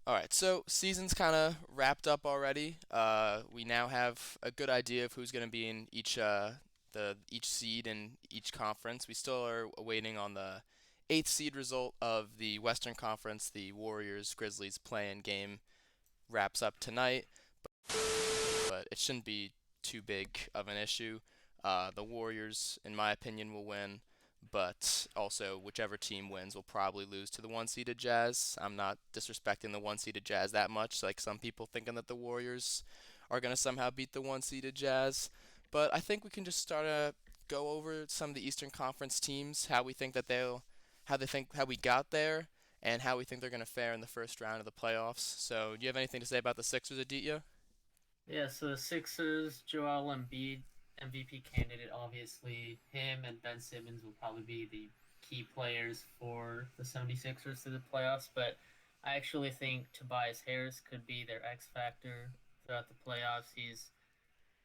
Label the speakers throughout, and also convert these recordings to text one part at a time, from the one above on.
Speaker 1: All right, so season's kind of wrapped up already. We now have a good idea of who's going to be in each seed in each conference. We still are waiting on the eighth seed result of the Western Conference. The Warriors Grizzlies play-in game wraps up tonight, but it shouldn't be too big of an issue. The Warriors, in my opinion, will win, but also whichever team wins will probably lose to the one-seeded Jazz. I'm not disrespecting the one-seeded Jazz that much, like some people thinking that the Warriors are going to somehow beat the one-seeded Jazz. But I think we can just start to go over some of the Eastern Conference teams, how we got there, and how we think they're going to fare in the first round of the playoffs. So, do you have anything to say about the Sixers, Aditya?
Speaker 2: Yeah, so the Sixers, Joel Embiid, MVP candidate, obviously. Him and Ben Simmons will probably be the key players for the 76ers to the playoffs, but I actually think Tobias Harris could be their X factor throughout the playoffs.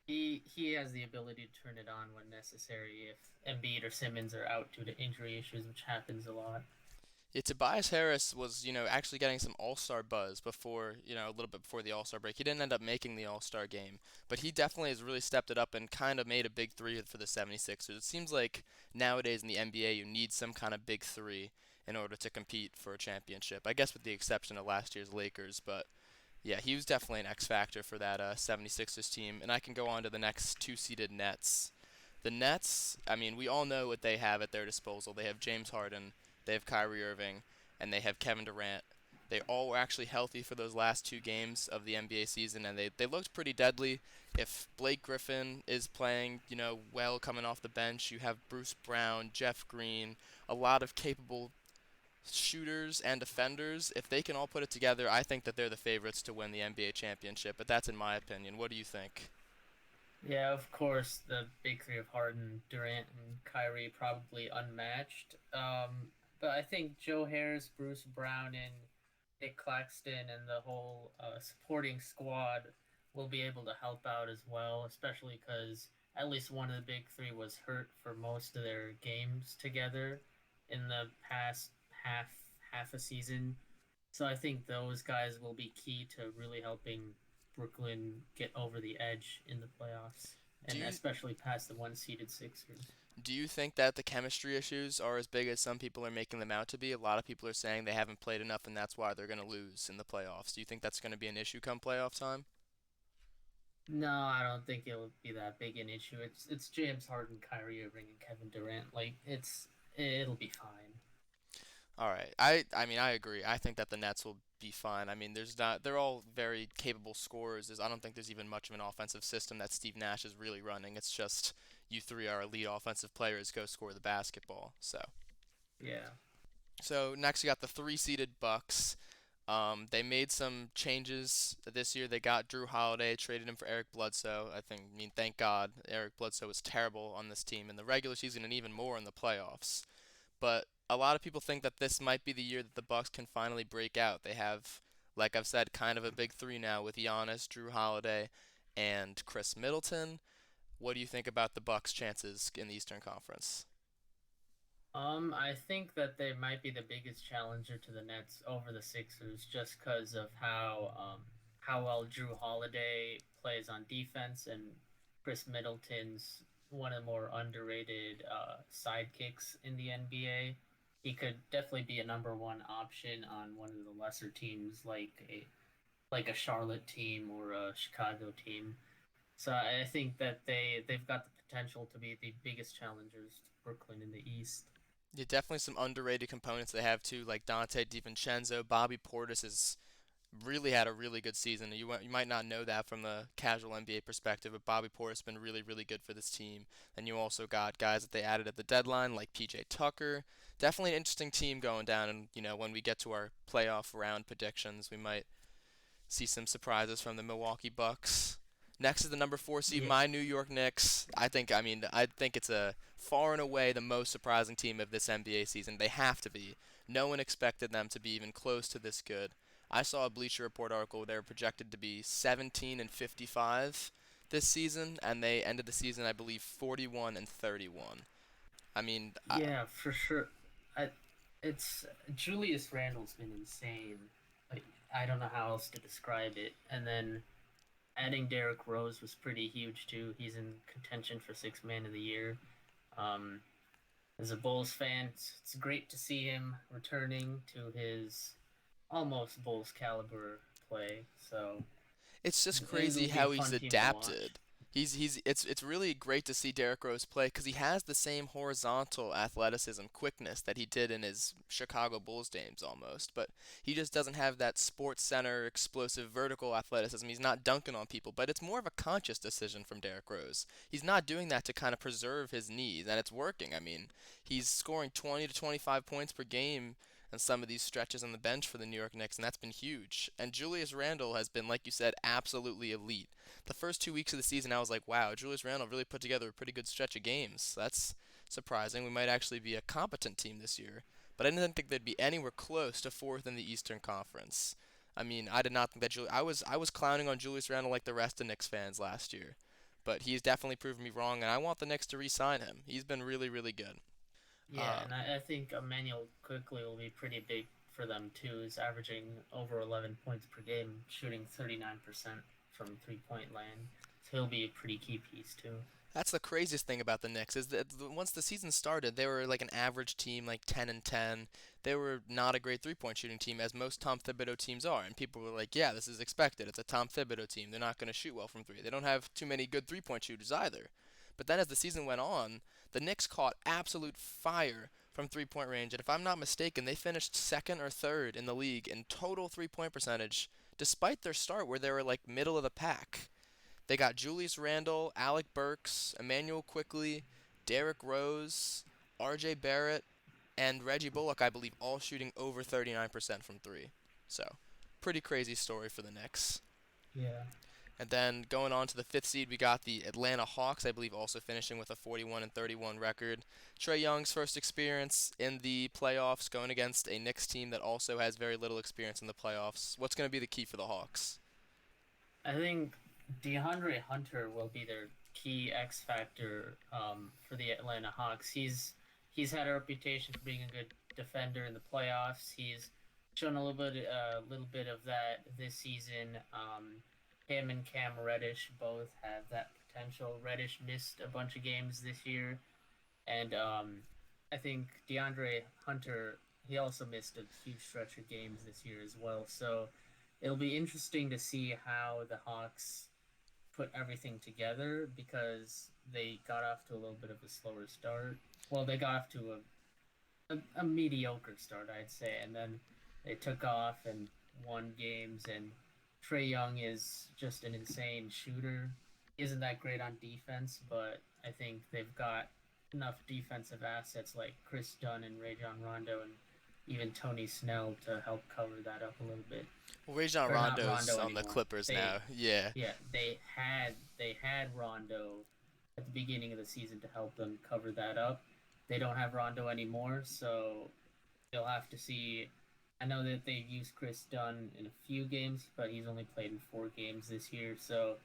Speaker 2: He has the ability to turn it on when necessary if Embiid or Simmons are out due to injury issues, which happens a lot.
Speaker 1: Yeah, Tobias Harris was, actually getting some All-Star buzz before, a little bit before the All-Star break. He didn't end up making the All-Star game, but he definitely has really stepped it up and kind of made a big three for the 76ers. It seems like nowadays in the NBA you need some kind of big three in order to compete for a championship. I guess with the exception of last year's Lakers, but yeah, he was definitely an X factor for that 76ers team. And I can go on to the next two-seeded Nets. The Nets, I mean, we all know what they have at their disposal. They have James Harden, they have Kyrie Irving, and they have Kevin Durant. They all were actually healthy for those last two games of the NBA season, and they looked pretty deadly. If Blake Griffin is playing, well coming off the bench, you have Bruce Brown, Jeff Green, a lot of capable shooters and defenders. If they can all put it together, I think that they're the favorites to win the NBA championship, but that's in my opinion. What do you think?
Speaker 2: Yeah, of course, the big three of Harden, Durant, and Kyrie probably unmatched. But I think Joe Harris, Bruce Brown, and Nick Claxton and the whole supporting squad will be able to help out as well, especially because at least one of the big three was hurt for most of their games together in the past half half a season. So I think those guys will be key to really helping Brooklyn get over the edge in the playoffs,
Speaker 1: Do
Speaker 2: and
Speaker 1: you
Speaker 2: especially past the one-seeded Sixers.
Speaker 1: do you think that the chemistry issues are as big as some people are making them out to be? A lot of people are saying they haven't played enough and that's why they're going to lose in the playoffs. Do you think that's going to be an issue come playoff time?
Speaker 2: No, I don't think it'll be that big an issue. It's James Harden, Kyrie Irving, and Kevin Durant. It'll be fine.
Speaker 1: All right. I mean I agree. I think that the Nets will be fine. I mean there's not they're all very capable scorers. I don't think there's even much of an offensive system that Steve Nash is really running. It's just you three are elite offensive players, go score the basketball.
Speaker 2: Yeah.
Speaker 1: So next we got the three-seeded Bucks. They made some changes this year. They got Drew Holiday, traded him for Eric Bledsoe. I mean, thank God. Eric Bledsoe was terrible on this team in the regular season and even more in the playoffs. But a lot of people think that this might be the year that the Bucks can finally break out. They have, like I've said, kind of a big three now with Giannis, Drew Holiday, and Chris Middleton. What do you think about the Bucks' chances in the Eastern Conference?
Speaker 2: I think that they might be the biggest challenger to the Nets over the Sixers just because of how well Drew Holiday plays on defense and Chris Middleton's one of the more underrated sidekicks in the NBA. He could definitely be a number one option on one of the lesser teams like a Charlotte team or a Chicago team. So I think that they've got the potential to be the biggest challengers to Brooklyn in the East.
Speaker 1: Yeah, definitely some underrated components they have too, like Dante DiVincenzo. Bobby Portis has really had a really good season. You might not know that from the casual NBA perspective, but Bobby Portis has been really, really good for this team. And you also got guys that they added at the deadline, like PJ Tucker. Definitely an interesting team going down. And, when we get to our playoff round predictions, we might see some surprises from the Milwaukee Bucks. Next is the number four seed,
Speaker 2: Yeah,
Speaker 1: my New York Knicks. I think it's a far and away the most surprising team of this NBA season. They have to be. No one expected them to be even close to this good. I saw a Bleacher Report article where they were projected to be 17 and 55 this season, and they ended the season, I believe, 41 and 31. I mean,
Speaker 2: yeah, for sure. I, it's Julius Randle's been insane. Like I don't know how else to describe it. And then adding Derrick Rose was pretty huge too. He's in contention for Sixth Man of the Year. Um, as a Bulls fan, it's great to see him returning to his almost Bulls caliber play. So
Speaker 1: It's just
Speaker 2: it'll
Speaker 1: crazy
Speaker 2: be a
Speaker 1: how he's
Speaker 2: fun team to watch.
Speaker 1: adapted. It's really great to see Derrick Rose play because he has the same horizontal athleticism, quickness that he did in his Chicago Bulls days almost, but he just doesn't have that sports center explosive vertical athleticism. He's not dunking on people, but it's more of a conscious decision from Derrick Rose. He's not doing that to kind of preserve his knees, and it's working. I mean, he's scoring 20 to 25 points per game and some of these stretches on the bench for the New York Knicks, and that's been huge. And Julius Randle has been, like you said, absolutely elite. The first 2 weeks of the season, I was like, wow, Julius Randle really put together a pretty good stretch of games. That's surprising. We might actually be a competent team this year. But I didn't think they'd be anywhere close to fourth in the Eastern Conference. I mean, I did not think that I was clowning on Julius Randle like the rest of Knicks fans last year. But he's definitely proven me wrong, and I want the Knicks to re-sign him. He's been really, really good.
Speaker 2: Yeah,
Speaker 1: Um,
Speaker 2: and I think Emmanuel quickly will be pretty big for them too. He's averaging over 11 points per game, shooting 39% from 3 point land. So he'll be a pretty key piece too.
Speaker 1: That's the craziest thing about the Knicks is that once the season started, they were like an average team, like 10 and 10. They were not a great three-point shooting team, as most Tom Thibodeau teams are. And people were like, "Yeah, this is expected. It's a Tom Thibodeau team. They're not going to shoot well from three. They don't have too many good three-point shooters either." But then as the season went on, the Knicks caught absolute fire from three-point range, and if I'm not mistaken, they finished second or third in the league in total three-point percentage, despite their start where they were like middle of the pack. They got Julius Randle, Alec Burks, Emmanuel Quickly, Derrick Rose, R.J. Barrett, and Reggie Bullock, I believe, all shooting over 39% from three. So, pretty crazy story for the Knicks.
Speaker 2: Yeah.
Speaker 1: And then going on to the fifth seed, we got the Atlanta Hawks, I believe, also finishing with a 41 and 31 record. Trey Young's first experience in the playoffs, going against a Knicks team that also has very little experience in the playoffs. What's going to be the key for the Hawks?
Speaker 2: I think DeAndre Hunter will be their key X factor for the Atlanta Hawks. He's had a reputation for being a good defender in the playoffs. He's shown a little bit of that this season. Him and Cam Reddish both have that potential. Reddish missed a bunch of games this year, and I think DeAndre Hunter he also missed a huge stretch of games this year as well. So it'll be interesting to see how the Hawks put everything together because they got off to a little bit of a slower start. Well, they got off to a mediocre start, I'd say, and then they took off and won games. And Trey Young is just an insane shooter. He isn't that great on defense, but I think they've got enough defensive assets like Chris Dunn and Rajon Rondo and even Tony Snell to help cover that up a little bit.
Speaker 1: Well, Rajon
Speaker 2: Or not
Speaker 1: Rondo's
Speaker 2: Rondo
Speaker 1: on the
Speaker 2: anymore.
Speaker 1: Clippers
Speaker 2: They
Speaker 1: now. Yeah.
Speaker 2: Yeah, they had Rondo at the beginning of the season to help them cover that up. They don't have Rondo anymore, so they'll have to see. I know that they've used Chris Dunn in a few games, but he's only played in 4 games this year, so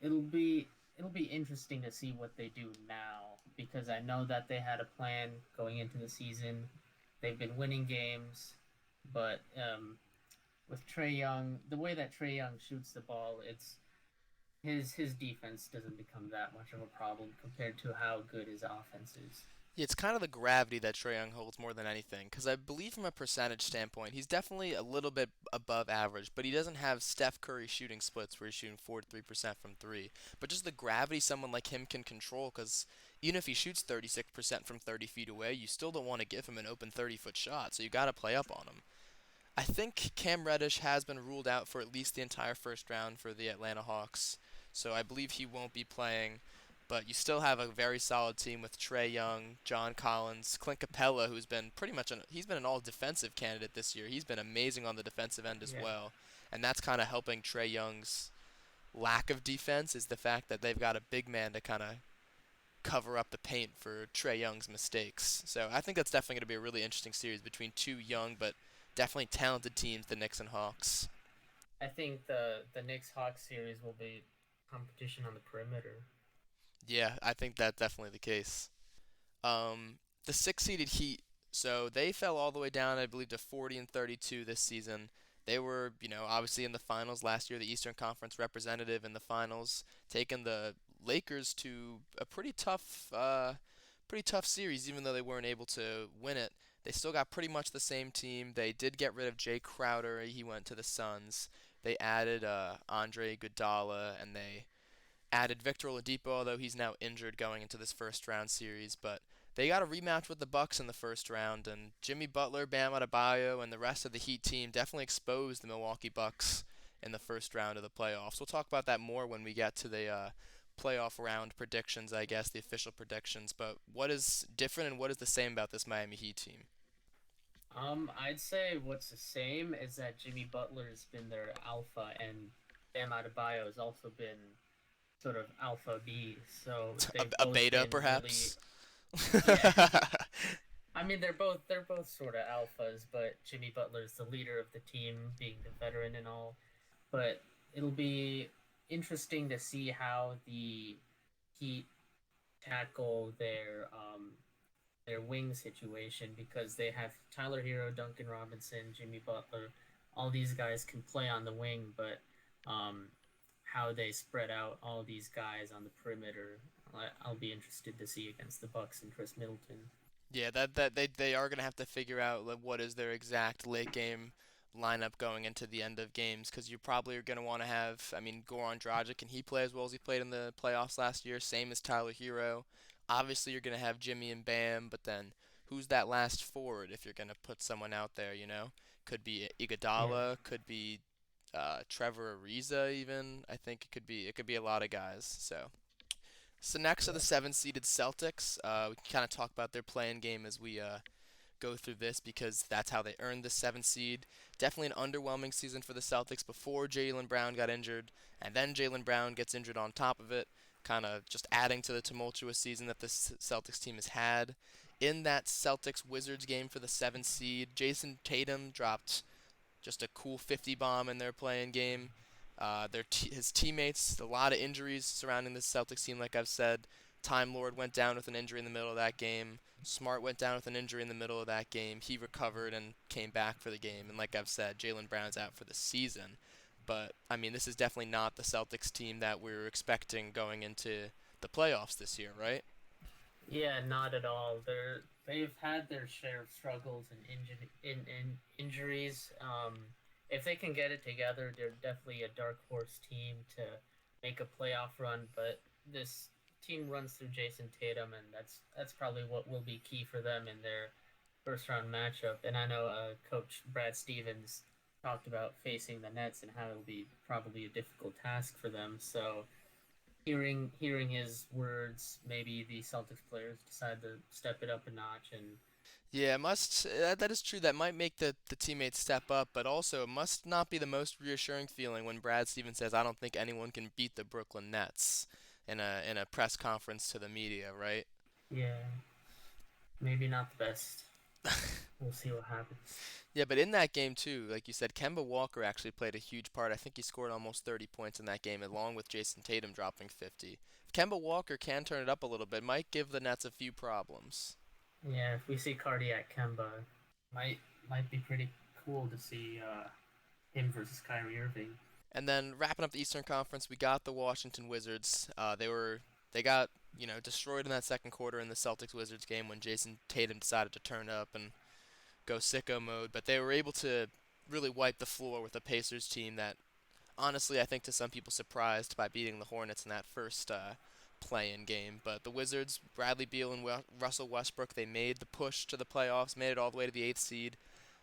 Speaker 2: it'll be it'll be interesting to see what they do now because I know that they had a plan going into the season. They've been winning games, but with Trey Young, the way that Trey Young shoots the ball, it's his defense doesn't become that much of a problem compared to how good his offense is.
Speaker 1: Yeah, it's kind of the gravity that Trae Young holds more than anything, because I believe from a percentage standpoint, he's definitely a little bit above average, but he doesn't have Steph Curry shooting splits where he's shooting 43% from three. But just the gravity someone like him can control, because even if he shoots 36% from 30 feet away, you still don't want to give him an open 30-foot shot, so you got to play up on him. I think Cam Reddish has been ruled out for at least the entire first round for the Atlanta Hawks, so I believe he won't be playing. But you still have a very solid team with Trey Young, John Collins, Clint Capella, who's been pretty much he's been an all defensive candidate this year. He's been amazing on the defensive end as
Speaker 2: Yeah,
Speaker 1: well, and that's kind of helping Trey Young's lack of defense is the fact that they've got a big man to kind of cover up the paint for Trey Young's mistakes. So I think that's definitely going to be a really interesting series between two young but definitely talented teams, the Knicks and Hawks.
Speaker 2: I think the Knicks Hawks series will be competition on the perimeter.
Speaker 1: Yeah, I think that's definitely the case. The six-seeded Heat, so they fell all the way down, I believe, to 40 and 32 this season. They were, obviously in the finals last year, the Eastern Conference representative in the finals, taking the Lakers to a pretty tough series, even though they weren't able to win it. They still got pretty much the same team. They did get rid of Jay Crowder. He went to the Suns. They added Andre Iguodala, and they added Victor Oladipo, although he's now injured going into this first round series. But they got a rematch with the Bucks in the first round, and Jimmy Butler, Bam Adebayo, and the rest of the Heat team definitely exposed the Milwaukee Bucks in the first round of the playoffs. We'll talk about that more when we get to the playoff round predictions, I guess, the official predictions. But what is different and what is the same about this Miami Heat team?
Speaker 2: I'd say what's the same is that Jimmy Butler's been their alpha, and Bam Adebayo has also been sort of alpha B. So they've
Speaker 1: A
Speaker 2: both
Speaker 1: beta,
Speaker 2: been really,
Speaker 1: perhaps?
Speaker 2: yeah. I mean, they're both sort of alphas, but Jimmy Butler's the leader of the team, being the veteran and all. But it'll be interesting to see how the Heat tackle their wing situation because they have Tyler Hero, Duncan Robinson, Jimmy Butler. All these guys can play on the wing, but um, how they spread out all these guys on the perimeter, I'll be interested to see against the Bucks and Chris Middleton.
Speaker 1: Yeah, that they are gonna have to figure out like, what is their exact late game lineup going into the end of games because you probably are gonna want to have. I mean, Goran Dragic, can he play as well as he played in the playoffs last year? Same as Tyler Hero. Obviously, you're gonna have Jimmy and Bam, but then who's that last forward if you're gonna put someone out there? Could be
Speaker 2: Yeah,
Speaker 1: Iguodala, could be Trevor Ariza even. I think it could be a lot of guys. So next are the
Speaker 2: yeah,
Speaker 1: seven-seeded Celtics. We can kind of talk about their playing game as we go through this because that's how they earned the seventh seed. Definitely an underwhelming season for the Celtics before Jaylen Brown got injured, and then Jaylen Brown gets injured on top of it, kind of just adding to the tumultuous season that this Celtics team has had. In that Celtics Wizards game for the seventh seed, Jason Tatum dropped just a cool 50 bomb in their playing game. His teammates, a lot of injuries surrounding the Celtics team, like I've said. Time Lord went down with an injury in the middle of that game. Smart went down with an injury in the middle of that game. He recovered and came back for the game. And like I've said, Jaylen Brown's out for the season. But, I mean, this is definitely not the Celtics team that we were expecting going into the playoffs this year, right?
Speaker 2: yeah. Not at all. They've had their share of struggles and injuries. If they can get it together, they're definitely a dark horse team to make a playoff run. But this team runs through Jason Tatum, and that's probably what will be key for them in their first round matchup. And I know Coach Brad Stevens talked about facing the Nets and how it'll be probably a difficult task for them. So hearing his words, maybe the Celtics players decide to step it up a notch. And
Speaker 1: Yeah, it must. That is true. That might make the teammates step up, but also it must not be the most reassuring feeling when Brad Stevens says, "I don't think anyone can beat the Brooklyn Nets" in a press conference to the media, right?
Speaker 2: yeah, maybe not the best. We'll see what happens.
Speaker 1: Yeah, but in that game too, like you said, Kemba Walker actually played a huge part. I think he scored almost 30 points in that game, along with Jason Tatum dropping 50. If Kemba Walker can turn it up a little bit, might give the Nets a few problems.
Speaker 2: Yeah, if we see cardiac Kemba, might might be pretty cool to see him versus Kyrie Irving.
Speaker 1: And then wrapping up the Eastern Conference, we got the Washington Wizards. They got destroyed in that second quarter in the Celtics Wizards game when Jason Tatum decided to turn up and go sicko mode. But they were able to really wipe the floor with a Pacers team that honestly I think to some people surprised by beating the Hornets in that first play-in game. But the Wizards, Bradley Beal and Russell Westbrook, they made the push to the playoffs, made it all the way to the eighth seed.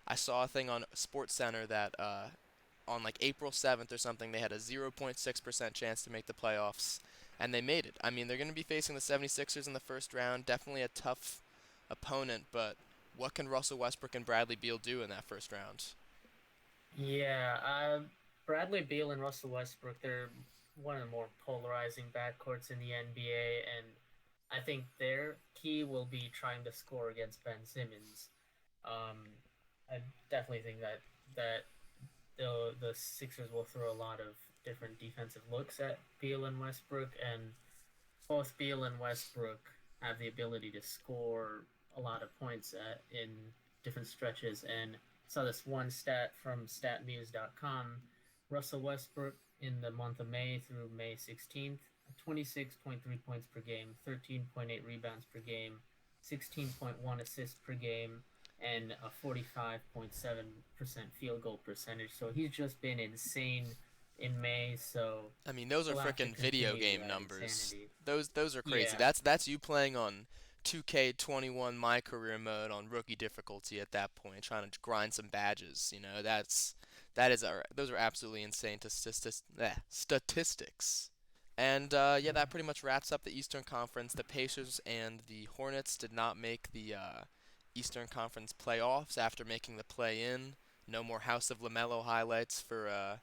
Speaker 1: I saw a thing on SportsCenter that on like April 7th or something, they had a 0.6% chance to make the playoffs, and they made it. I mean, they're going to be facing the 76ers in the first round. Definitely a tough opponent, but what can Russell Westbrook and Bradley Beal do in that first round?
Speaker 2: Yeah, Bradley Beal and Russell Westbrook, they're one of the more polarizing backcourts in the NBA, and I think their key will be trying to score against Ben Simmons. Um, I definitely think that the Sixers will throw a lot of different defensive looks at Beal and Westbrook, and both Beal and Westbrook have the ability to score a lot of points in different stretches. And saw this one stat from statmuse.com. Russell Westbrook in the month of May through May 16th, 26.3 points per game, 13.8 rebounds per game, 16.1 assists per game, and a 45.7% field goal percentage. So he's just been insane in May. So
Speaker 1: I mean, those are
Speaker 2: he'll have to
Speaker 1: freaking video
Speaker 2: continue
Speaker 1: game
Speaker 2: that
Speaker 1: numbers.
Speaker 2: insanity.
Speaker 1: Those are crazy.
Speaker 2: Yeah,
Speaker 1: That's you playing on 2K21 My Career mode on rookie difficulty at that point, trying to grind some badges. You know, those are absolutely insane to statistics. And yeah, that pretty much wraps up the Eastern Conference. The Pacers and the Hornets did not make the Eastern Conference playoffs after making the play-in. No more House of LaMelo highlights for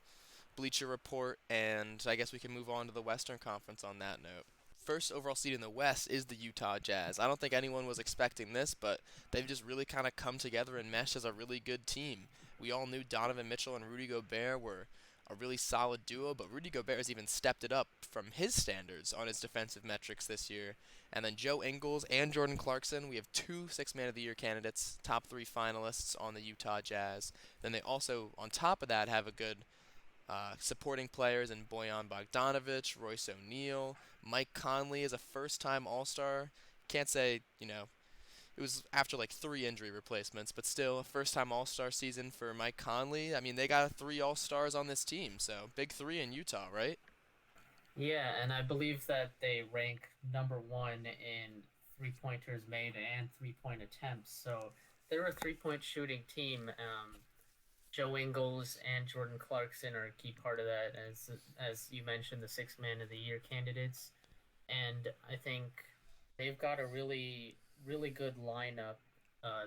Speaker 1: Bleacher Report, and I guess we can move on to the Western Conference on that note. First overall seed in the West is the Utah Jazz. I don't think anyone was expecting this, but they've just really kind of come together and meshed as a really good team. We all knew Donovan Mitchell and Rudy Gobert were a really solid duo, but Rudy Gobert has even stepped it up from his standards on his defensive metrics this year. And then Joe Ingles and Jordan Clarkson, we have two Six Man of the Year candidates, top three finalists on the Utah Jazz. Then they also, on top of that, have a good supporting players in Bojan Bogdanovic, Royce O'Neal, Mike Conley is a first-time All-Star. Can't say, it was after like three injury replacements, but still a first-time All-Star season for Mike Conley. I mean, they got three All-Stars on this team, so big three in Utah, right?
Speaker 2: yeah, and I believe that they rank number one in three pointers made and 3 point attempts. So they're a 3 point shooting team. Joe Ingles and Jordan Clarkson are a key part of that, as you mentioned, the Six Man of the Year candidates. And I think they've got a really good lineup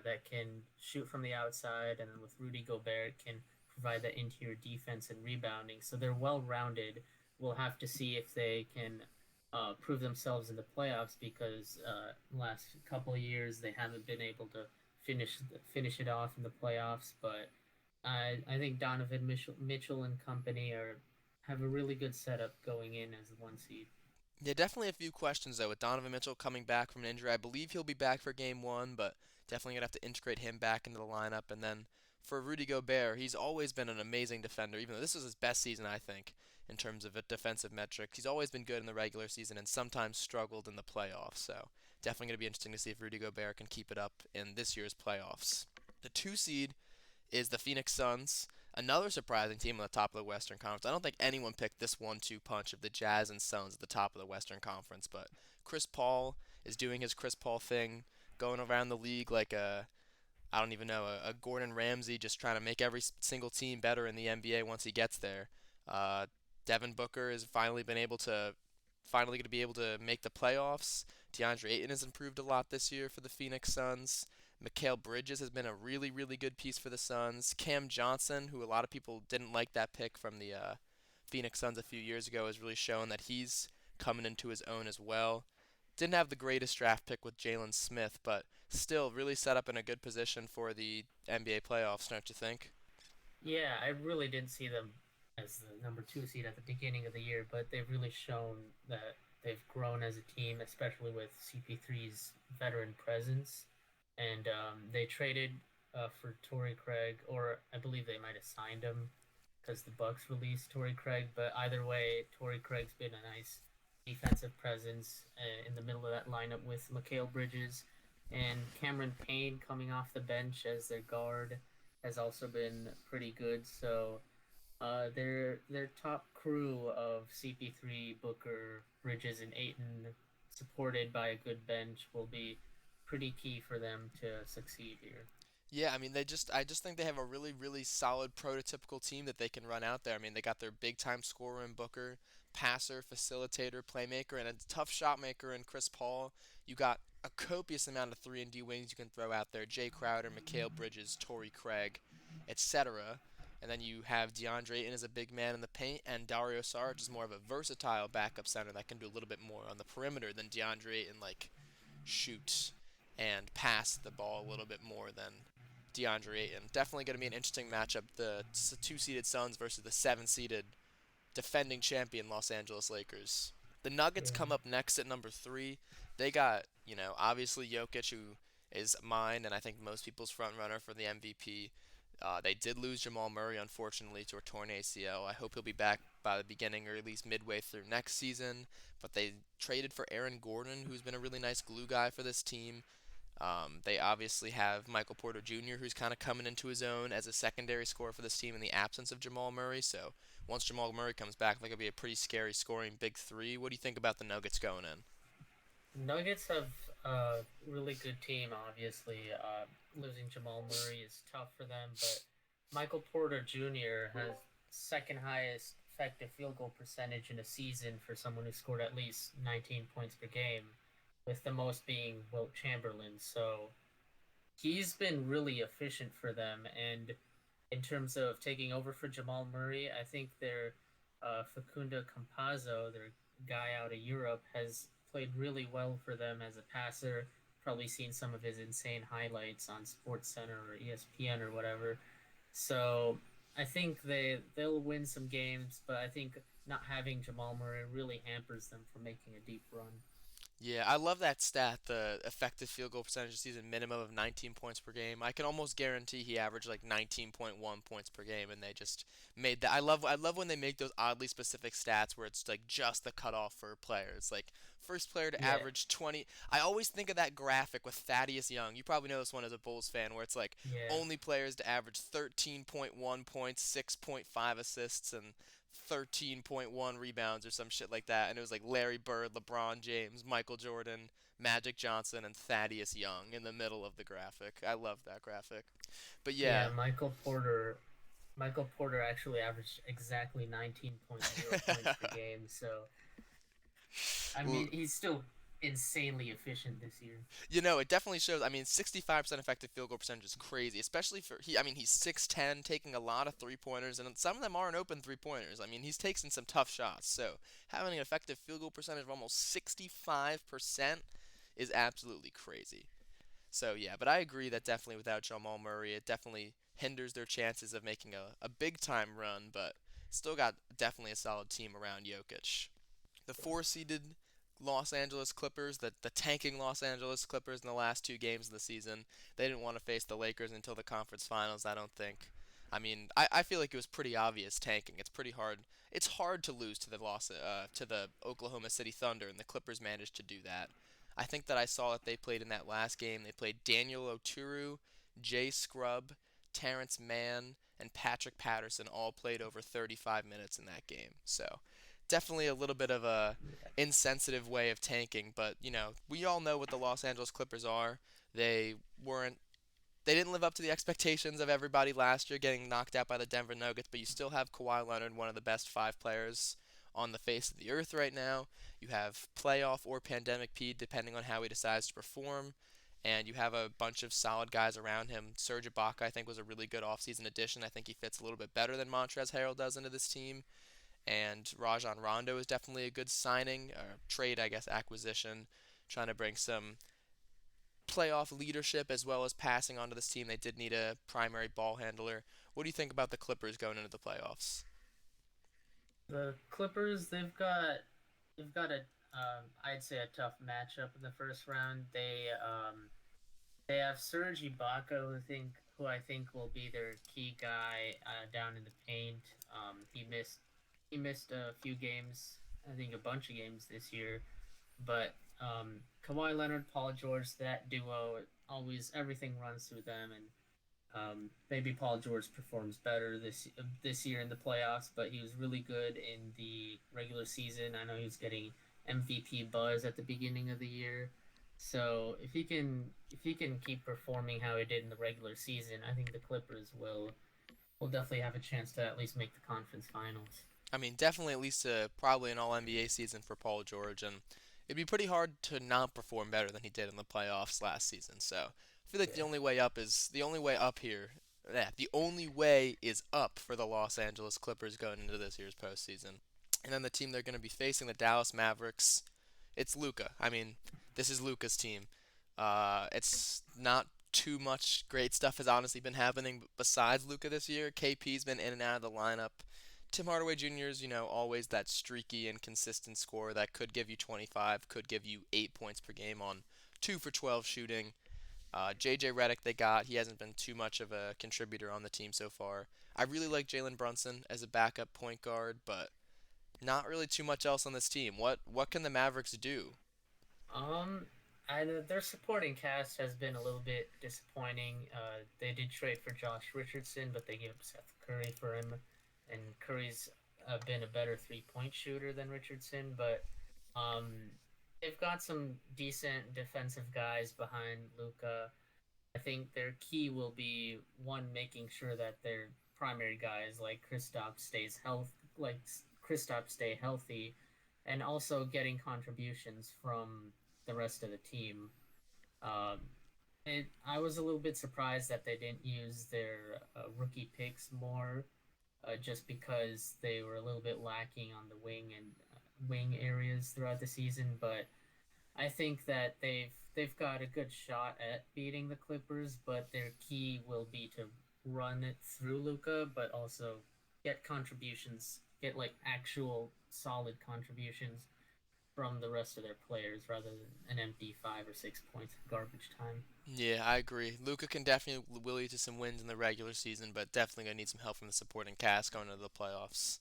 Speaker 2: that can shoot from the outside, and then with Rudy Gobert can provide that interior defense and rebounding. So they're well rounded. We'll have to see if they can prove themselves in the playoffs because last couple of years they haven't been able to finish it off in the playoffs. But I think Donovan Mitchell and company are have a really good setup going in as the one seed.
Speaker 1: Yeah, definitely a few questions though. With Donovan Mitchell coming back from an injury, I believe he'll be back for game one, but definitely gonna have to integrate him back into the lineup. And then for Rudy Gobert, he's always been an amazing defender, even though this was his best season, I think, in terms of a defensive metric. He's always been good in the regular season and sometimes struggled in the playoffs. So definitely gonna be interesting to see if Rudy Gobert can keep it up in this year's playoffs. The two seed is the Phoenix Suns. Another surprising team on the top of the Western Conference. I don't think anyone picked this 1-2 punch of the Jazz and Suns at the top of the Western Conference, but Chris Paul is doing his Chris Paul thing, going around the league like I don't even know, a Gordon Ramsay, just trying to make every single team better in the NBA once he gets there. Uh, Devin Booker has finally going to be able to make the playoffs. DeAndre Ayton has improved a lot this year for the Phoenix Suns. Mikal Bridges has been a really, really good piece for the Suns. Cam Johnson, who a lot of people didn't like that pick from the Phoenix Suns a few years ago, has really shown that he's coming into his own as well. Didn't have the greatest draft pick with Jalen Smith, but still really set up in a good position for the NBA playoffs, don't you think?
Speaker 2: Yeah, I really didn't see them as the number two seed at the beginning of the year, but they've really shown that they've grown as a team, especially with CP3's veteran presence. And they traded for Torrey Craig, or I believe they might have signed him because the Bucks released Torrey Craig. But either way, Torrey Craig's been a nice defensive presence in the middle of that lineup with Mikal Bridges and Cameron Payne coming off the bench as their guard has also been pretty good. So their top crew of CP3, Booker, Bridges, and Aiton, supported by a good bench, will be pretty key for them to succeed here.
Speaker 1: Yeah, I mean I just think they have a really really solid prototypical team that they can run out there. I mean, they got their big time scorer in Booker, passer, facilitator, playmaker, and a tough shot maker in Chris Paul. You got a copious amount of 3 and D wings you can throw out there. Jay Crowder, Mikal Bridges, Torrey Craig, etc. And then you have DeAndre Ayton as a big man in the paint, and Dario Saric is more of a versatile backup center that can do a little bit more on the perimeter than DeAndre Ayton, like shoot and pass the ball a little bit more than DeAndre Ayton. Definitely going to be an interesting matchup. The two-seeded Suns versus the seven-seeded defending champion Los Angeles Lakers. The Nuggets
Speaker 2: Yeah.
Speaker 1: come up next at number three. They got, obviously Jokic, who is mine and I think most people's front runner for the MVP. They did lose Jamal Murray, unfortunately, to a torn ACL. I hope he'll be back by the beginning or at least midway through next season. But they traded for Aaron Gordon, who's been a really nice glue guy for this team. They obviously have Michael Porter Jr., who's kind of coming into his own as a secondary scorer for this team in the absence of Jamal Murray. So once Jamal Murray comes back, I think it'll be a pretty scary scoring big three. What do you think about the Nuggets going in?
Speaker 2: Nuggets have a really good team. Obviously, losing Jamal Murray is tough for them, but Michael Porter Jr. has second highest effective field goal percentage in a season for someone who scored at least 19 points per game, with the most being Wilt Chamberlain. So he's been really efficient for them. And in terms of taking over for Jamal Murray, I think their Facundo Campazzo, their guy out of Europe, has played really well for them as a passer. Probably seen some of his insane highlights on Sports Center or ESPN or whatever. So I think they'll win some games, but I think not having Jamal Murray really hampers them from making a deep run.
Speaker 1: Yeah, I love that stat, the effective field goal percentage this season, minimum of 19 points per game. I can almost guarantee he averaged like 19.1 points per game, and they just made that. I love when they make those oddly specific stats where it's like just the cutoff for players. Like first player to
Speaker 2: Yeah,
Speaker 1: average 20. I always think of that graphic with Thaddeus Young. You probably know this one as a Bulls fan, where it's like
Speaker 2: yeah,
Speaker 1: only players to average 13.1 points, 6.5 assists, and 13.1 rebounds or some shit like that. And it was like Larry Bird, LeBron James, Michael Jordan, Magic Johnson, and Thaddeus Young in the middle of the graphic. I love that graphic. But
Speaker 2: yeah.
Speaker 1: yeah,
Speaker 2: Michael Porter actually averaged exactly 19.0 points per game. So I
Speaker 1: l-
Speaker 2: mean, he's still insanely efficient this year.
Speaker 1: it definitely shows. I mean, 65% effective field goal percentage is crazy, especially for he. I mean, he's 6'10", taking a lot of three pointers, and some of them aren't open three pointers. I mean, he's taking some tough shots. So having an effective field goal percentage of almost 65% is absolutely crazy. So yeah, but I agree that definitely without Jamal Murray, it definitely hinders their chances of making a big time run, but still got definitely a solid team around Jokic. The four seeded Los Angeles Clippers, the tanking Los Angeles Clippers in the last two games of the season, they didn't want to face the Lakers until the conference finals, I don't think. I mean, I feel like it was pretty obvious tanking. It's pretty hard. It's hard to lose to the Oklahoma City Thunder, and the Clippers managed to do that. I think that I saw that they played in that last game. They played Daniel Oturu, Jay Scrub, Terrence Mann, and Patrick Patterson all played over 35 minutes in that game. So definitely a little bit of a insensitive way of tanking, but we all know what the Los Angeles Clippers are. They weren't they didn't live up to the expectations of everybody last year getting knocked out by the Denver Nuggets, but you still have Kawhi Leonard, one of the best five players on the face of the earth right now. You have playoff or pandemic P depending on how he decides to perform. And you have a bunch of solid guys around him. Serge Ibaka, I think, was a really good offseason addition. I think he fits a little bit better than Montrezl Harrell does into this team. And Rajon Rondo is definitely a good signing, or trade, I guess, acquisition, trying to bring some playoff leadership as well as passing onto this team. They did need a primary ball handler. What do you think about the Clippers going into the playoffs?
Speaker 2: The Clippers, they've got a I'd say a tough matchup in the first round. They have Serge Ibaka, who I think will be their key guy down in the paint. He missed a few games, I think a bunch of games this year, but Kawhi Leonard, Paul George, that duo, always everything runs through them, and maybe Paul George performs better this year in the playoffs, but he was really good in the regular season. I know he was getting MVP buzz at the beginning of the year. So if he can keep performing how he did in the regular season, I think the Clippers will definitely have a chance to at least make the conference finals.
Speaker 1: I mean, definitely at least probably an All NBA season for Paul George, and it'd be pretty hard to not perform better than he did in the playoffs last season. So I feel like
Speaker 2: Yeah.
Speaker 1: the only way up here. Yeah, the only way is up for the Los Angeles Clippers going into this year's postseason. And then the team they're going to be facing, the Dallas Mavericks, it's Luca. I mean, this is Luca's team. It's not too much great stuff has honestly been happening besides Luca this year. KP's been in and out of the lineup. Tim Hardaway Jr. is, always that streaky and consistent scorer that could give you 25, could give you 8 points per game on 2 for 12 shooting. JJ Redick they got. He hasn't been too much of a contributor on the team so far. I really like Jalen Brunson as a backup point guard, but not really too much else on this team. What can the Mavericks do?
Speaker 2: Um, their supporting cast has been a little bit disappointing. They did trade for Josh Richardson, but they gave up Seth Curry for him, and Curry's been a better 3-point shooter than Richardson. But um, they've got some decent defensive guys behind Luca. I think their key will be one making sure that their primary guys like Kristaps stay healthy, and also getting contributions from the rest of the team. Um, I was a little bit surprised that they didn't use their rookie picks more, just because they were a little bit lacking on the wing areas throughout the season. But I think that they've got a good shot at beating the Clippers, but their key will be to run it through Luca, but also get like actual solid contributions from the rest of their players rather than an empty 5 or 6 points of garbage time.
Speaker 1: Yeah, I agree. Luca can definitely will lead to some wins in the regular season, but definitely gonna need some help from the supporting cast going into the playoffs.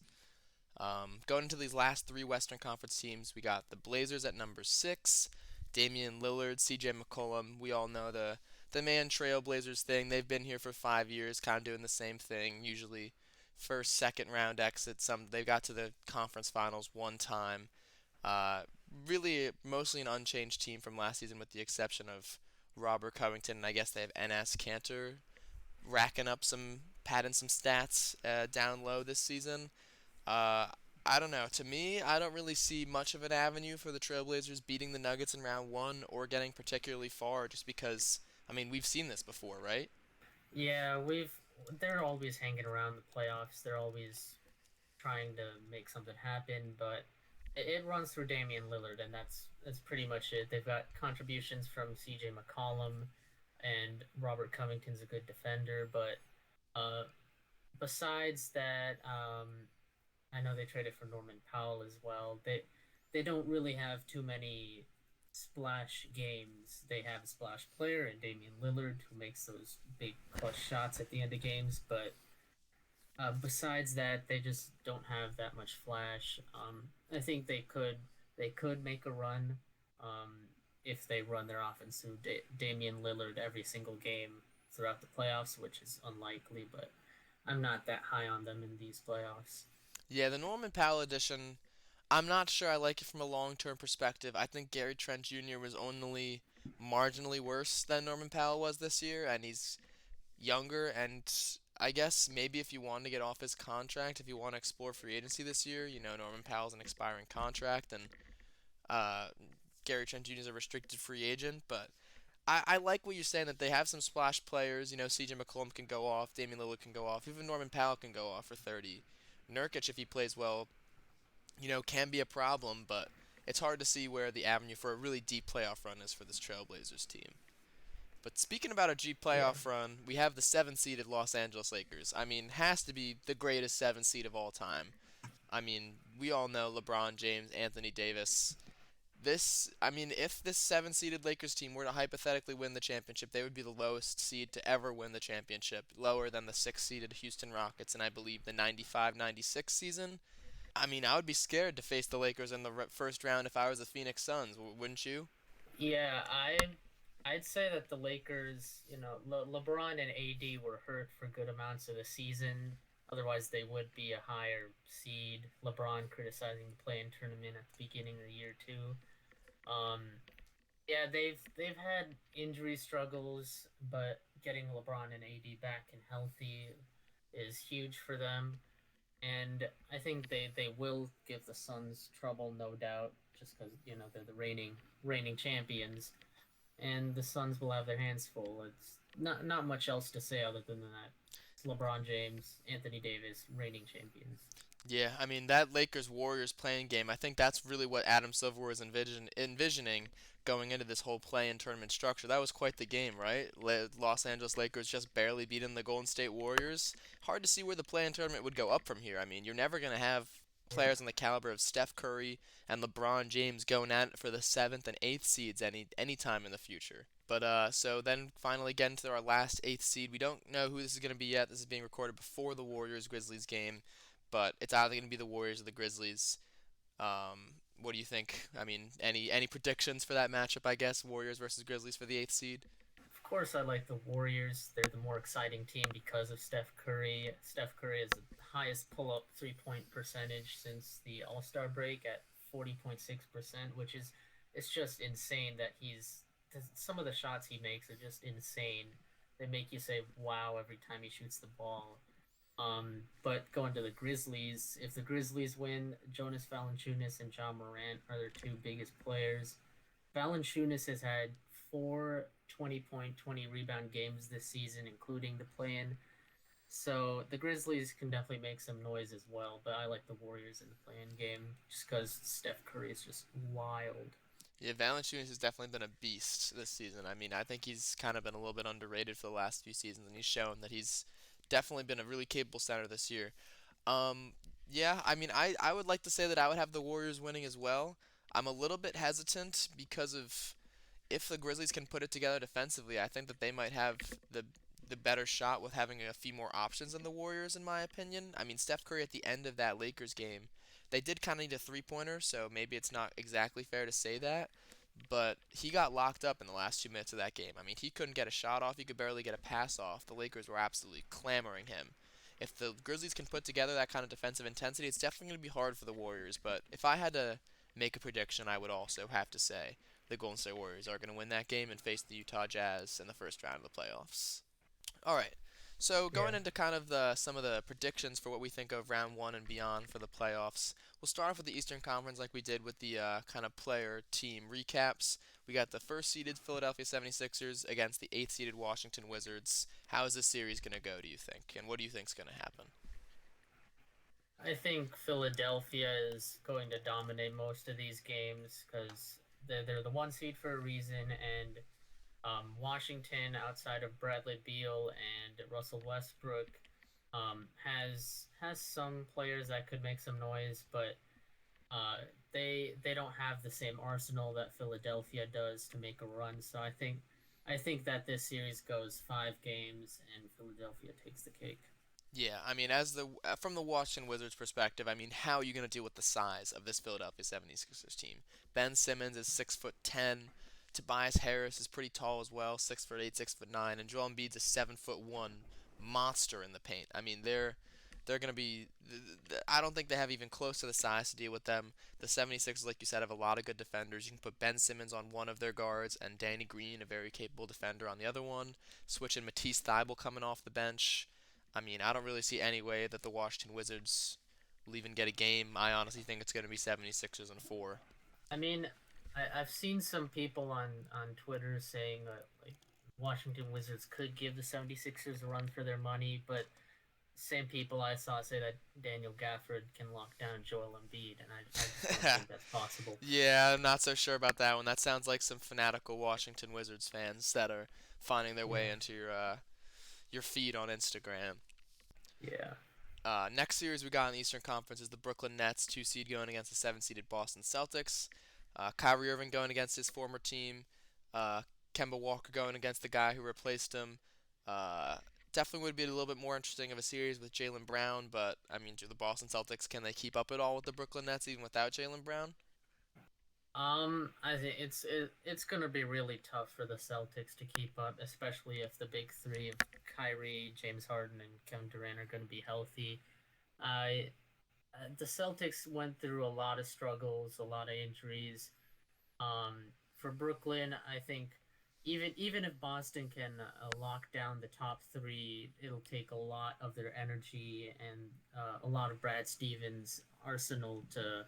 Speaker 1: Going into these last three Western Conference teams, we got the Blazers at number 6, Damian Lillard, C.J. McCollum. We all know the man Trailblazers thing. They've been here for 5 years, kind of doing the same thing. Usually, first, second round exits. They got to the conference finals one time. Uh, Really, mostly an unchanged team from last season, with the exception of Robert Covington, and I guess they have N.S. Cantor racking up padding some stats down low this season. Uh, I don't know. To me, I don't really see much of an avenue for the Trailblazers beating the Nuggets in round one or getting particularly far, just because, I mean, we've seen this before, right?
Speaker 2: Yeah, they're always hanging around the playoffs. They're always trying to make something happen, but it runs through Damian Lillard, and that's pretty much it. They've got contributions from C.J. McCollum, and Robert Covington's a good defender, but uh, besides that, I know they traded for Norman Powell as well. They don't really have too many splash games. They have a splash player in Damian Lillard who makes those big clutch shots at the end of games, but besides that, they just don't have that much flash. I think they could make a run if they run their offense through Damian Lillard every single game throughout the playoffs, which is unlikely. But I'm not that high on them in these playoffs.
Speaker 1: Yeah, the Norman Powell edition, I'm not sure I like it from a long-term perspective. I think Gary Trent Jr. was only marginally worse than Norman Powell was this year, and he's younger, and I guess maybe if you want to get off his contract, if you want to explore free agency this year, Norman Powell's an expiring contract, and uh, Gary Trent Jr. is a restricted free agent, but I like what you're saying that they have some splash players. C.J. McCollum can go off, Damian Lillard can go off, even Norman Powell can go off for 30. Nurkic, if he plays well, can be a problem, but it's hard to see where the avenue for a really deep playoff run is for this Trailblazers team. But speaking about a G
Speaker 2: Yeah,
Speaker 1: playoff run, we have the 7 seeded Los Angeles Lakers. I mean, has to be the greatest 7 seed of all time. I mean, we all know LeBron James, Anthony Davis. I mean, if this 7 seeded Lakers team were to hypothetically win the championship, they would be the lowest seed to ever win the championship, lower than the 6 seeded Houston Rockets in, I believe, the 95-96 season. I mean, I would be scared to face the Lakers in the first round if I was the Phoenix Suns, wouldn't you?
Speaker 2: yeah. I'd say that the Lakers, LeBron and AD were hurt for good amounts of the season. Otherwise, they would be a higher seed. LeBron criticizing the play-in tournament at the beginning of the year too. Um, yeah, they've had injury struggles, but getting LeBron and AD back and healthy is huge for them. And I think they will give the Suns trouble, no doubt, just because they're the reigning champions, and the Suns will have their hands full. It's not much else to say other than that. It's LeBron James, Anthony Davis, reigning champions.
Speaker 1: Yeah, I mean that Lakers Warriors playing game. I think that's really what Adam Silver was envisioning going into this whole play-in tournament structure. That was quite the game, right? Los Angeles Lakers just barely beating the Golden State Warriors. Hard to see where the play-in tournament would go up from here. I mean, you're never gonna have
Speaker 2: Yeah.
Speaker 1: players on the caliber of Steph Curry and LeBron James going at it for the seventh and eighth seeds any time in the future. But so then finally getting to our last eighth seed. We don't know who this is going to be yet. This is being recorded before the Warriors Grizzlies game, but it's either going to be the Warriors or the Grizzlies. What do you think? I mean, any predictions for that matchup? I guess Warriors versus Grizzlies for the eighth seed.
Speaker 2: Of course, I like the Warriors. They're the more exciting team because of Steph Curry. Steph Curry has the highest pull-up three-point percentage since the All-Star break at 40.6%, which is it's just insane that he's some of the shots he makes are just insane. They make you say wow every time he shoots the ball. But going to the Grizzlies, if the Grizzlies win, Jonas Valanciunas and John Morant are their two biggest players. Valanciunas has had four 20-point, 20 rebound games this season, including the play-in. So the Grizzlies can definitely make some noise as well, but I like the Warriors in the play-in game just because Steph Curry is just wild.
Speaker 1: Yeah, Valanciunas has definitely been a beast this season. I mean, I think he's kind of been a little bit underrated for the last few seasons, and he's shown that he's definitely been a really capable center this year. Um, yeah, I mean, I would like to say that I would have the Warriors winning as well. I'm a little bit hesitant because of if the Grizzlies can put it together defensively, I think that they might have the better shot with having a few more options than the Warriors, in my opinion. I mean, Steph Curry at the end of that Lakers game, they did kind of need a three-pointer, so maybe it's not exactly fair to say that. But he got locked up in the last 2 minutes of that game. I mean, he couldn't get a shot off. He could barely get a pass off. The Lakers were absolutely clamoring him. If the Grizzlies can put together that kind of defensive intensity, it's definitely going to be hard for the Warriors. But if I had to make a prediction, I would also have to say the Golden State Warriors are going to win that game and face the Utah Jazz in the first round of the playoffs. All right. So
Speaker 2: Yeah.
Speaker 1: going into kind of the some of the predictions for what we think of round one and beyond for the playoffs, we'll start off with the Eastern Conference like we did with the kind of player team recaps. We got the first seeded Philadelphia 76ers against the eighth seeded Washington Wizards. How is this series going to go, do you think? And what do you think is going to happen?
Speaker 2: I think Philadelphia is going to dominate most of these games because they're the one seed for a reason, and Washington, outside of Bradley Beal and Russell Westbrook, has some players that could make some noise, but they don't have the same arsenal that Philadelphia does to make a run. So I think that this series goes 5 games and Philadelphia takes the cake.
Speaker 1: Yeah, I mean, as the from the Washington Wizards perspective, I mean, how are you going to deal with the size of this Philadelphia 76ers team? Ben Simmons is 6'10". Tobias Harris is pretty tall as well, 6'8", 6'9", and Joel Embiid's a 7'1" monster in the paint. I mean, they're going to be. I don't think they have even close to the size to deal with them. The 76ers, like you said, have a lot of good defenders. You can put Ben Simmons on one of their guards and Danny Green, a very capable defender, on the other one. Switch in Matisse Thybulle coming off the bench. I mean, I don't really see any way that the Washington Wizards will even get a game. I honestly think it's going to be 76ers and 4.
Speaker 2: I mean, I've seen some people on Twitter saying that like Washington Wizards could give the 76ers a run for their money, but same people I saw say that Daniel Gafford can lock down Joel Embiid, and I just don't think that's possible.
Speaker 1: Yeah, I'm not so sure about that one. That sounds like some fanatical Washington Wizards fans that are finding their way
Speaker 2: Yeah.
Speaker 1: into your feed on Instagram.
Speaker 2: Yeah.
Speaker 1: Next series we got in the Eastern Conference is the Brooklyn Nets, 2 seed going against the 7 seeded Boston Celtics. Kyrie Irving going against his former team. Uh, Kemba Walker going against the guy who replaced him. Uh, Definitely would be a little bit more interesting of a series with Jalen Brown, but I mean, do the Boston Celtics can they keep up at all with the Brooklyn Nets even without Jalen Brown?
Speaker 2: I think it's gonna be really tough for the Celtics to keep up, especially if the big three of Kyrie, James Harden, and Kevin Durant are gonna be healthy. I The Celtics went through a lot of struggles, a lot of injuries. For Brooklyn, I think even if Boston can lock down the top three, it'll take a lot of their energy and a lot of Brad Stevens' arsenal to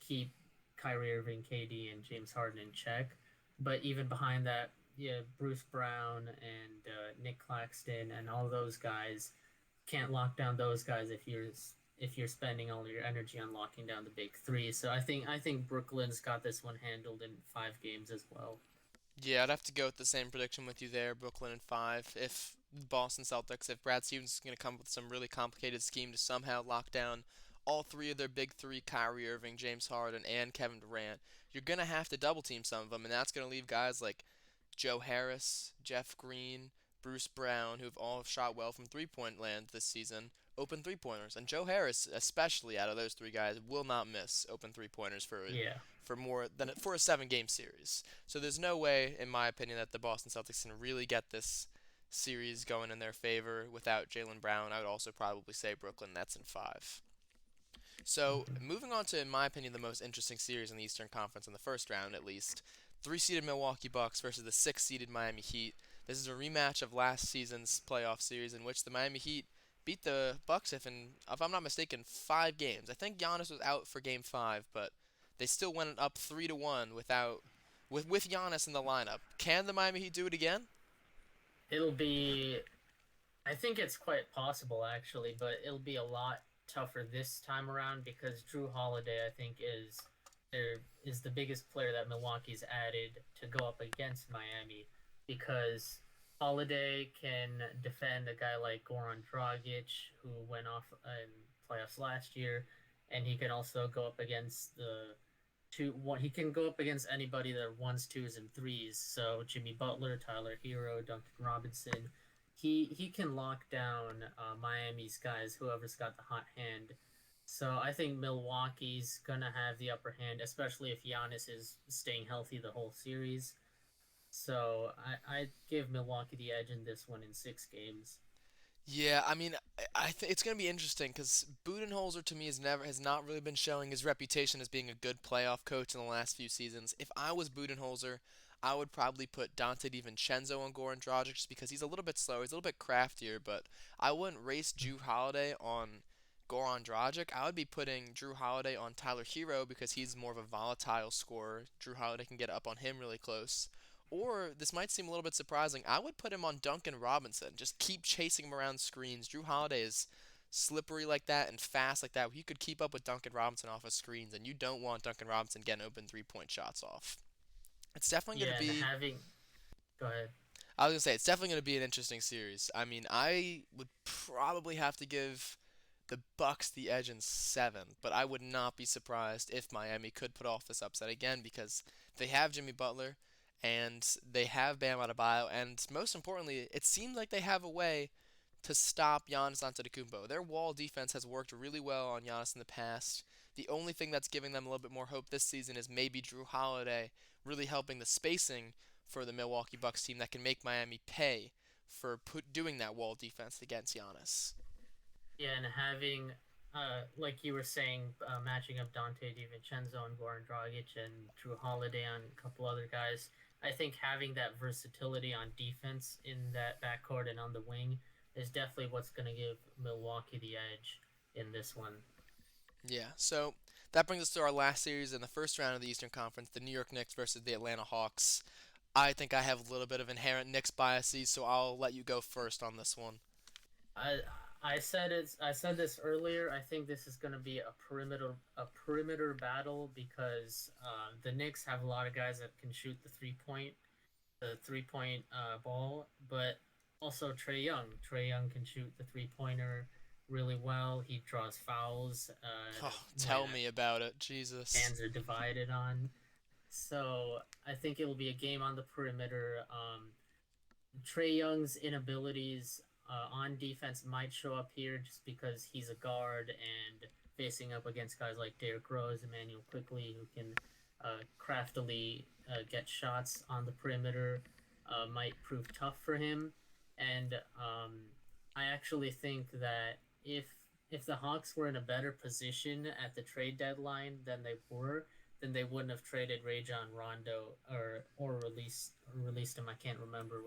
Speaker 2: keep Kyrie Irving, KD, and James Harden in check. But even behind that, yeah, Bruce Brown and Nick Claxton and all those guys can't lock down those guys if you're spending all your energy on locking down the big three. So I think Brooklyn's got this one handled in 5 games as well.
Speaker 1: Yeah, I'd have to go with the same prediction with you there, Brooklyn in 5. If Boston Celtics, if Brad Stevens is going to come up with some really complicated scheme to somehow lock down all three of their big three, Kyrie Irving, James Harden, and Kevin Durant, you're going to have to double team some of them, and that's going to leave guys like Joe Harris, Jeff Green, Bruce Brown, who've all shot well from three-point land this season, open three-pointers. And Joe Harris, especially out of those three guys, will not miss open three-pointers
Speaker 2: Yeah.
Speaker 1: for more than for a seven-game series. So there's no way, in my opinion, that the Boston Celtics can really get this series going in their favor without Jaylen Brown. I would also probably say Brooklyn Nets in five. So,
Speaker 2: Mhm.
Speaker 1: moving on to, in my opinion, the most interesting series in the Eastern Conference in the first round, at least. Three-seeded Milwaukee Bucks versus the six-seeded Miami Heat. This is a rematch of last season's playoff series in which the Miami Heat beat the Bucks, if I'm not mistaken, 5 games. I think Giannis was out for Game 5, but they still went up 3-1 with Giannis in the lineup. Can the Miami Heat do it again?
Speaker 2: It'll be. I think it's quite possible actually, but it'll be a lot tougher this time around because Drew Holiday, I think, is the biggest player that Milwaukee's added to go up against Miami because Holiday can defend a guy like Goran Dragic, who went off in playoffs last year, and he can also go up against the two. One, he can go up against anybody that ones, twos, and threes. So Jimmy Butler, Tyler Hero, Duncan Robinson. He can lock down Miami's guys, whoever's got the hot hand. So I think Milwaukee's gonna have the upper hand, especially if Giannis is staying healthy the whole series. So I give Milwaukee the edge in this one in 6 games.
Speaker 1: Yeah, I mean, it's going to be interesting because Budenholzer to me has not really been showing his reputation as being a good playoff coach in the last few seasons. If I was Budenholzer, I would probably put Dante DiVincenzo on Goran Dragic just because he's a little bit slower, he's a little bit craftier, but I wouldn't race Drew Holiday on Goran Dragic. I would be putting Drew Holiday on Tyler Hero because he's more of a volatile scorer. Drew Holiday can get up on him really close. Or this might seem a little bit surprising. I would put him on Duncan Robinson. Just keep chasing him around screens. Drew Holiday is slippery like that and fast like that. He could keep up with Duncan Robinson off of screens, and you don't want Duncan Robinson getting open three-point shots off. It's definitely going to
Speaker 2: Yeah, and
Speaker 1: be.
Speaker 2: having go ahead.
Speaker 1: I was gonna say it's definitely going to be an interesting series. I mean, I would probably have to give the Bucks the edge in seven, but I would not be surprised if Miami could put off this upset again because they have Jimmy Butler and they have Bam Adebayo, and most importantly, it seems like they have a way to stop Giannis Antetokounmpo. Their wall defense has worked really well on Giannis in the past. The only thing that's giving them a little bit more hope this season is maybe Drew Holiday really helping the spacing for the Milwaukee Bucks team that can make Miami pay for doing that wall defense against Giannis.
Speaker 2: Yeah, and having, like you were saying, matching up Dante DiVincenzo and Goran Dragic and Drew Holiday on a couple other guys, I think having that versatility on defense in that backcourt and on the wing is definitely what's going to give Milwaukee the edge in this one.
Speaker 1: Yeah, so that brings us to our last series in the first round of the Eastern Conference, the New York Knicks versus the Atlanta Hawks. I think I have a little bit of inherent Knicks biases, so I'll let you go first on this one.
Speaker 2: I I said it's I said this earlier. I think this is going to be a perimeter battle because the Knicks have a lot of guys that can shoot the 3 point ball, but also Trey Young. Trey Young can shoot the 3 pointer really well. He draws fouls
Speaker 1: Oh,
Speaker 2: when
Speaker 1: tell me about it, Jesus.
Speaker 2: fans are divided on. So I think it will be a game on the perimeter. Trey Young's inabilities on defense might show up here just because he's a guard and facing up against guys like Derrick Rose, Emmanuel Quickly, who can craftily get shots on the perimeter, might prove tough for him. And I actually think that if the Hawks were in a better position at the trade deadline than they were, then they wouldn't have traded Rajon Rondo or released him. I can't remember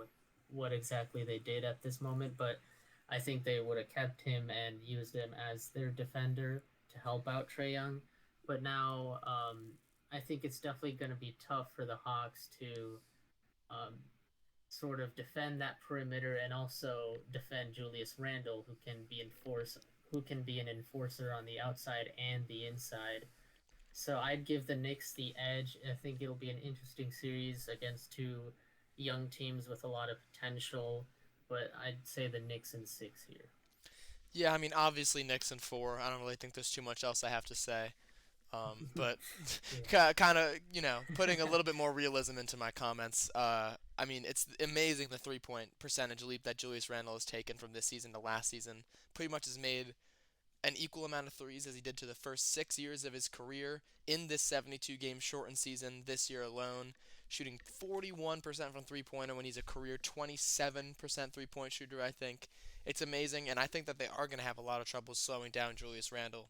Speaker 2: what exactly they did at this moment, but I think they would have kept him and used him as their defender to help out Trey Young. But now I think it's definitely going to be tough for the Hawks to um, sort of defend that perimeter and also defend Julius Randle, who can be an enforcer on the outside and the inside. So I'd give the Knicks the edge. I think it'll be an interesting series against two young teams with a lot of potential, but I'd say the Knicks in 6 here.
Speaker 1: Yeah, I mean, obviously Knicks in four. I don't really think there's too much else I have to say. But
Speaker 2: Yeah.
Speaker 1: kind of, putting a little bit more realism into my comments. I mean, it's amazing the 3-point percentage leap that Julius Randle has taken from this season to last season. Pretty much has made an equal amount of threes as he did to the first 6 years of his career in this 72 game shortened season this year alone. Shooting 41% from three pointer when he's a career 27% 3-point shooter, I think. It's amazing, and I think that they are going to have a lot of trouble slowing down Julius Randle.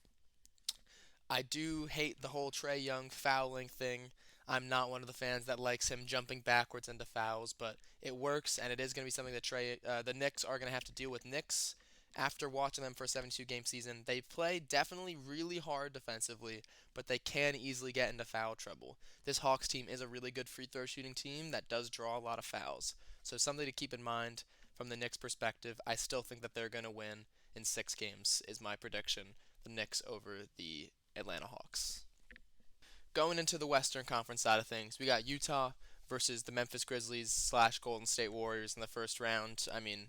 Speaker 1: I do hate the whole Trey Young fouling thing. I'm not one of the fans that likes him jumping backwards into fouls, but it works, and it is going to be something that the Knicks are going to have to deal with. Knicks, after watching them for a 72 game season, they play definitely really hard defensively, but they can easily get into foul trouble. This Hawks team is a really good free throw shooting team that does draw a lot of fouls, so something to keep in mind from the Knicks' perspective. I still think that they're going to win in 6 games, is my prediction. The Knicks over the Atlanta Hawks. Going into the Western Conference side of things, we got Utah versus the Memphis Grizzlies slash Golden State Warriors in the first round. I mean,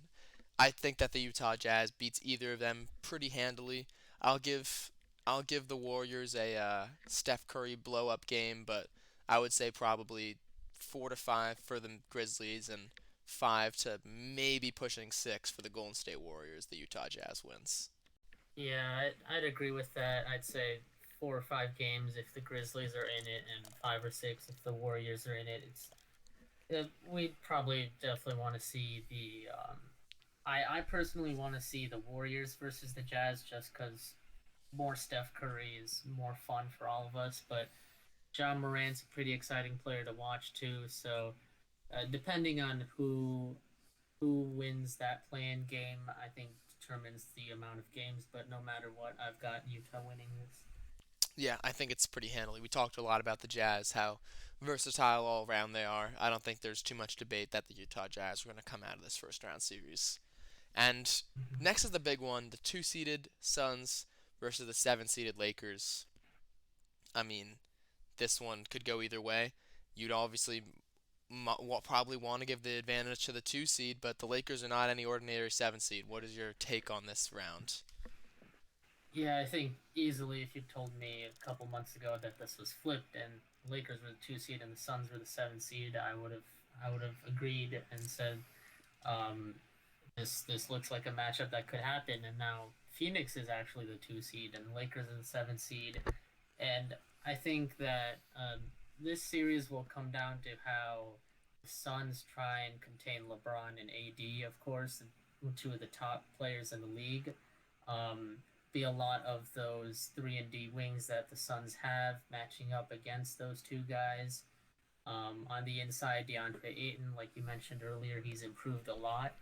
Speaker 1: I think that the Utah Jazz beats either of them pretty handily. I'll give I'll give the Warriors a Steph Curry blow up game, but I would say probably 4 to 5 for the Grizzlies and 5 to maybe pushing 6 for the Golden State Warriors. The Utah Jazz wins.
Speaker 2: Yeah, I'd agree with that. I'd say 4 or 5 games if the Grizzlies are in it, and 5 or 6 if the Warriors are in it. We'd probably definitely want to see the. I personally want to see the Warriors versus the Jazz just because more Steph Curry is more fun for all of us. But John Morant's a pretty exciting player to watch too. So depending on who wins that playing game, I think determines the amount of games. But no matter what, I've got Utah winning this.
Speaker 1: Yeah, I think it's pretty handily. We talked a lot about the Jazz, how versatile all around they are. I don't think there's too much debate that the Utah Jazz are going to come out of this first round series. And
Speaker 2: Mhm.
Speaker 1: next is the big one, the two-seeded Suns versus the seven-seeded Lakers. I mean, this one could go either way. You'd obviously probably want to give the advantage to the two seed, but the Lakers are not any ordinary seven seed. What is your take on this round?
Speaker 2: Yeah, I think easily if you told me a couple months ago that this was flipped and Lakers were the 2 seed and the Suns were the 7 seed, I would have agreed and said this looks like a matchup that could happen. And now Phoenix is actually the 2 seed and the Lakers are the 7 seed, and I think that this series will come down to how the Suns try and contain LeBron and AD, of course, two of the top players in the league. Um, be a lot of those 3 and D wings that the Suns have matching up against those two guys. On the inside, DeAndre Ayton, like you mentioned earlier, he's improved a lot.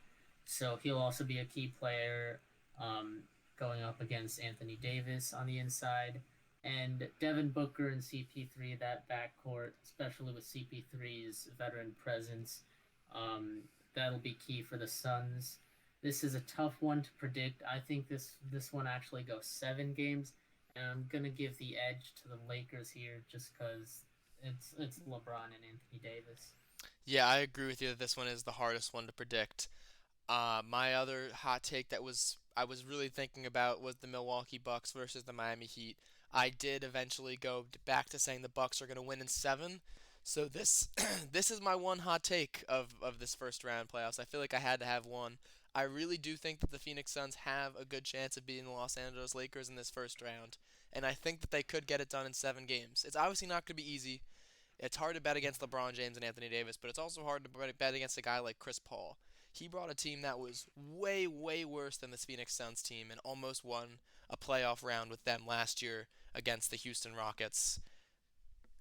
Speaker 2: So he'll also be a key player um, going up against Anthony Davis on the inside. And Devin Booker and CP3, that backcourt, especially with CP3's veteran presence, um, that'll be key for the Suns. This is a tough one to predict. I think this one actually goes 7 games, and I'm gonna give the edge to the Lakers here just because it's LeBron and Anthony Davis.
Speaker 1: Yeah, I agree with you that this one is the hardest one to predict. My other hot take that was I was really thinking about was the Milwaukee Bucks versus the Miami Heat. I did eventually go back to saying the Bucks are going to win in 7. So this this is my one hot take of this first round playoffs. I feel like I had to have one. I really do think that the Phoenix Suns have a good chance of beating the Los Angeles Lakers in this first round, and I think that they could get it done in 7 games. It's obviously not going to be easy. It's hard to bet against LeBron James and Anthony Davis, but it's also hard to bet against a guy like Chris Paul. He brought a team that was way, way worse than this Phoenix Suns team and almost won a playoff round with them last year against the Houston Rockets.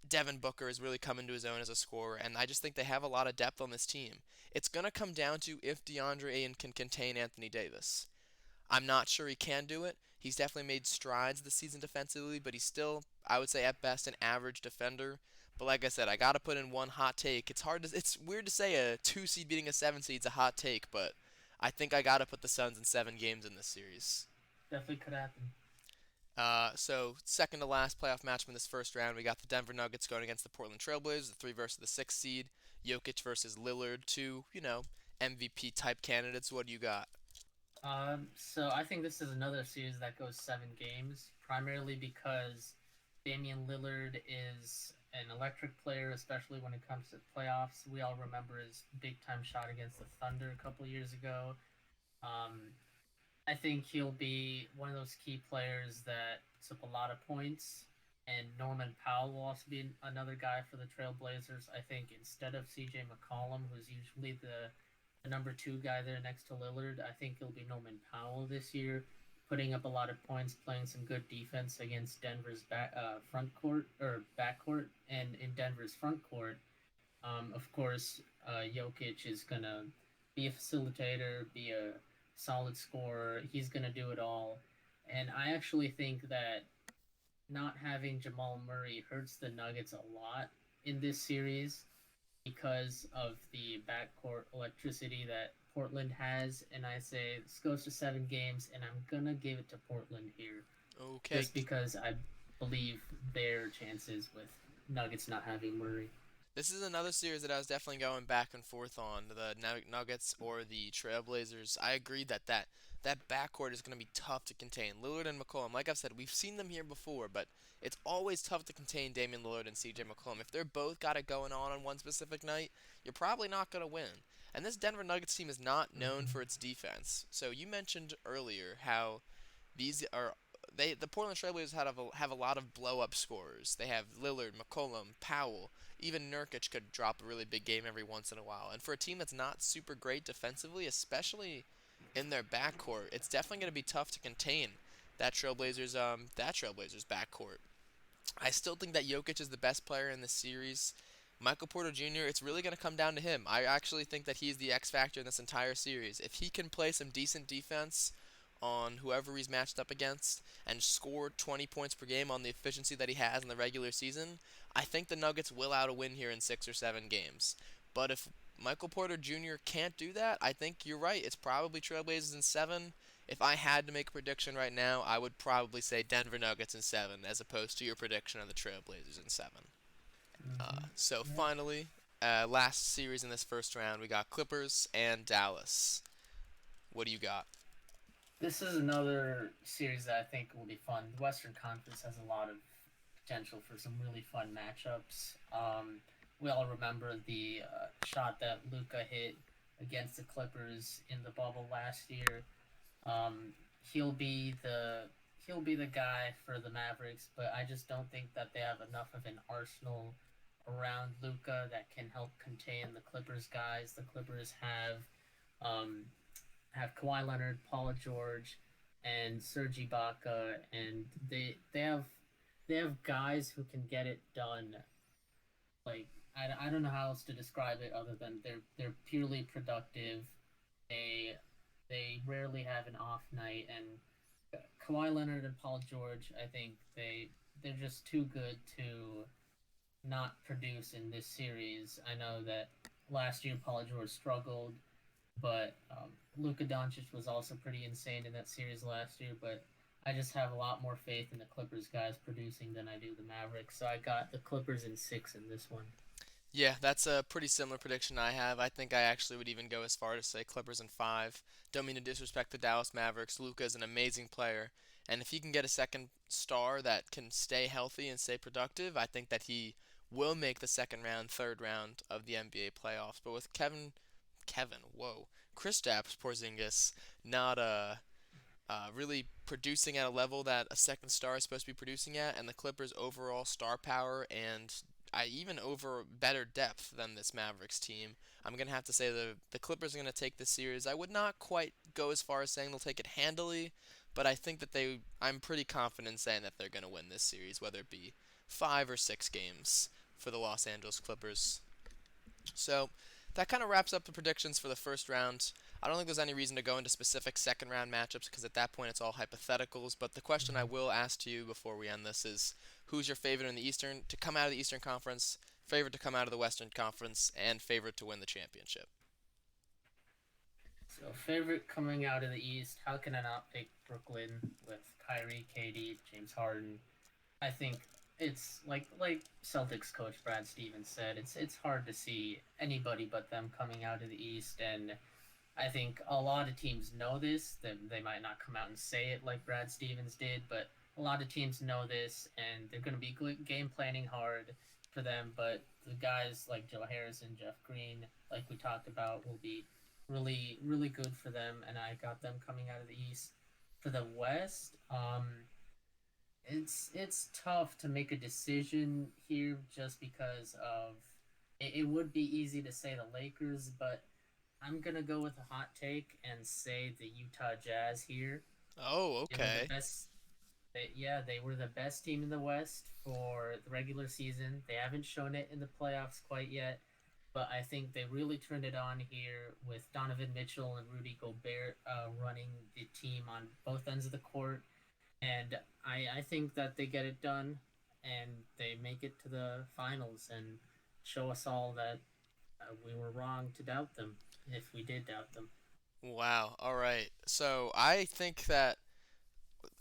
Speaker 1: Devin Booker is really coming to his own as a scorer, and I just think they have a lot of depth on this team. It's going to come down to if DeAndre Ayton can contain Anthony Davis. I'm not sure he can do it. He's definitely made strides this season defensively, but he's still, I would say, at best, an average defender. But like I said, I gotta put in one hot take. It's weird to say a two seed beating a seven seed's a hot take, but I think I gotta put the Suns in 7 games in this series.
Speaker 2: Definitely could happen.
Speaker 1: So second to last playoff match from this first round, we got the Denver Nuggets going against the Portland Trailblazers, the 3 versus the 6 seed. Jokic versus Lillard, two MVP type candidates. What do you got?
Speaker 2: So I think this is another series that goes 7 games, primarily because Damian Lillard is an electric player, especially when it comes to playoffs. We all remember his big time shot against the Thunder a couple years ago. Um, I think he'll be one of those key players that puts up a lot of points. And Norman Powell will also be another guy for the Trailblazers. I think instead of CJ McCollum, who's usually the number two guy there next to Lillard, I think it'll be Norman Powell this year, putting up a lot of points, playing some good defense against Denver's front court or backcourt, and in Denver's front court, of course, Jokic is gonna be a facilitator, be a solid scorer. He's gonna do it all, and I actually think that not having Jamal Murray hurts the Nuggets a lot in this series because of the backcourt electricity that Portland has. And I say this goes to 7 games, and I'm gonna give it to Portland here,
Speaker 1: Okay.
Speaker 2: just because I believe their chances with Nuggets not having Murray.
Speaker 1: This is another series that I was definitely going back and forth on, the Nuggets or the Trailblazers. I agree that that backcourt is going to be tough to contain. Lillard and McCollum, like I've said, we've seen them here before, but it's always tough to contain Damian Lillard and CJ McCollum. If they're both got it going on one specific night, you're probably not going to win. And this Denver Nuggets team is not known
Speaker 2: Mm-hmm.
Speaker 1: for its defense. So you mentioned earlier how these are the Portland Trailblazers have a lot of blow up scorers. They have Lillard, McCollum, Powell. Even Nurkic could drop a really big game every once in a while. And for a team that's not super great defensively, especially in their backcourt, it's definitely going to be tough to contain that Trailblazers backcourt. I still think that Jokic is the best player in this series. Michael Porter Jr., it's really going to come down to him. I actually think that he's the X factor in this entire series. If he can play some decent defense on whoever he's matched up against and score 20 points per game on the efficiency that he has in the regular season, I think the Nuggets will out a win here in 6 or 7 games. But if Michael Porter Jr. can't do that, I think you're right. It's probably Trailblazers in 7. If I had to make a prediction right now, I would probably say Denver Nuggets in 7 as opposed to your prediction of the Trailblazers in 7.
Speaker 2: Mm-hmm.
Speaker 1: So
Speaker 2: Yeah.
Speaker 1: finally, last series in this first round, we got Clippers and Dallas. What do you got?
Speaker 2: This is another series that I think will be fun. The Western Conference has a lot of potential for some really fun matchups. We all remember the shot that Luca hit against the Clippers in the bubble last year. Um, he'll be the he'll be the guy for the Mavericks, but I just don't think that they have enough of an arsenal around Luca that can help contain the Clippers guys. The Clippers um, have Kawhi Leonard, Paul George, and Serge Ibaka, and they have guys who can get it done. Like I don't know how else to describe it other than they're purely productive. They they rarely have an off night, and Kawhi Leonard and Paul George, I think they're just too good to not produce in this series. I know that last year Paul George struggled, but Luka Doncic was also pretty insane in that series last year. But I just have a lot more faith in the Clippers guys producing than I do the Mavericks. So I got the Clippers in 6 in this one.
Speaker 1: Yeah, that's a pretty similar prediction I have. I think I actually would even go as far to say Clippers in 5. Don't mean to disrespect the Dallas Mavericks. Luka is an amazing player, and if he can get a second star that can stay healthy and stay productive, I think that he will make the second round, third round of the NBA playoffs. But with whoa, Kristaps Porzingis not really producing at a level that a second star is supposed to be producing at, and the Clippers' overall star power and I even over better depth than this Mavericks team. I'm gonna have to say the Clippers are gonna take this series. I would not quite go as far as saying they'll take it handily, but I think that I'm pretty confident in saying that they're gonna win this series, whether it be 5 or 6 games for the Los Angeles Clippers. So that kind of wraps up the predictions for the first round. I don't think there's any reason to go into specific second round matchups because at that point it's all hypotheticals. But the question I
Speaker 2: Mm-hmm.
Speaker 1: will ask to you before we end this is who's your favorite in the Eastern to come out of the Eastern Conference, favorite to come out of the Western Conference, and favorite to win the championship?
Speaker 2: So favorite coming out of the East. How can I not pick Brooklyn with Kyrie, KD, James Harden? I think it's like Celtics coach Brad Stevens said. It's hard to see anybody but them coming out of the East, and I think a lot of teams know this. They might not come out and say it like Brad Stevens did, but a lot of teams know this, and they're going to be game planning hard for them. But the guys like Joe Harris and Jeff Green, like we talked about, will be really, really good for them. And I got them coming out of the East. For the West, it's tough to make a decision here just because of it would be easy to say the Lakers, but I'm gonna go with a hot take and say the Utah Jazz here.
Speaker 1: Oh,
Speaker 2: They were the
Speaker 1: okay.
Speaker 2: best. They were the best team in the West for the regular season. They haven't shown it in the playoffs quite yet, but I think they really turned it on here with Donovan Mitchell and Rudy Gobert running the team on both ends of the court, and I think that they get it done, and they make it to the finals and show us all that we were wrong to doubt them if we did doubt them.
Speaker 1: Wow. All right. So I think that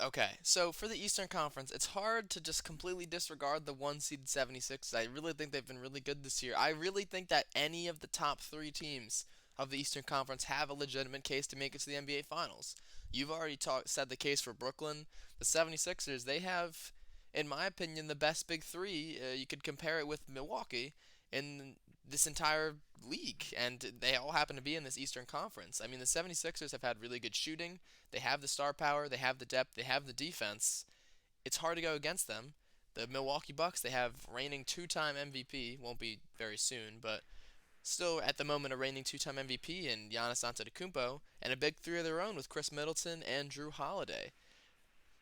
Speaker 1: okay, so for the Eastern Conference, it's hard to just completely disregard the one seed 76. I really think they've been really good this year. I really think that any of the top three teams of the Eastern Conference have a legitimate case to make it to the NBA Finals. You've already said the case for Brooklyn. The 76ers, they have, in my opinion, the best big three. You could compare it with Milwaukee in this entire league, and they all happen to be in this Eastern Conference. I mean, the 76ers have had really good shooting. They have the star power, they have the depth, they have the defense. It's hard to go against them. The Milwaukee Bucks, they have reigning two-time MVP, won't be very soon, but still at the moment a reigning two-time MVP in Giannis Antetokounmpo, and a big three of their own with Chris Middleton and Drew Holiday.